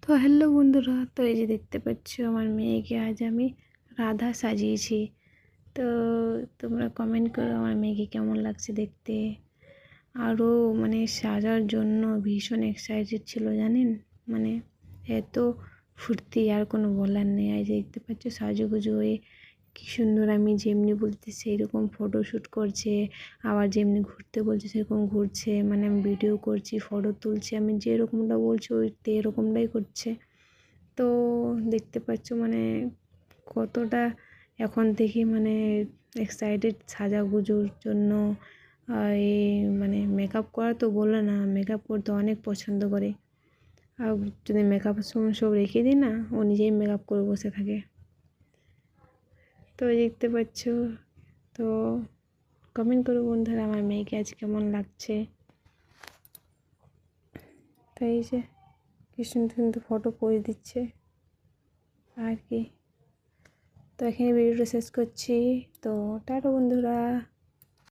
তো হ্যালো বন্ধুরা, তো এই যে দেখতে পাচ্ছ আমার মেয়েকে আজ আমি রাধা সাজিয়েছি। তো তোমরা কমেন্ট করো আমার মেয়েকে কেমন লাগছে দেখতে। আরও মানে সাজার জন্য ভীষণ এক্সাইটেড ছিল জানেন, মানে এত ফুর্তি আর কোনো বলার নেই। আজ দেখতে পাচ্ছ সাজুগুজু হয়ে কী সুন্দর, আমি যেমনি বলতে সেই রকম ফটোশ্যুট করছে, আবার যেমনি ঘুরতে বলছে সেরকম ঘুরছে। মানে আমি ভিডিও করছি, ফটো তুলছি, আমি যেরকমটা বলছি ওই এরকমটাই করছে। তো দেখতে পাচ্ছ মানে কতটা এখন থেকে মানে এক্সাইটেড সাজাগুজুর জন্য। এই মানে মেকআপ করা তো বললো না, মেকআপ করতে অনেক পছন্দ করে। আর যদি মেকআপের সময় সব রেখে দিই না, ও নিজেই মেকআপ করে বসে থাকে। তো দেখতে পাচ্ছ, তো কমেন্ট করো বন্ধুরা আমার মেয়েকে আজ কেমন লাগছে। তো এই যে কি সুন্দর সুন্দর ফটো পোজ দিচ্ছে আর কি। তো এখানে ভিডিওটা শেষ করছি। তো টাটা বন্ধুরা।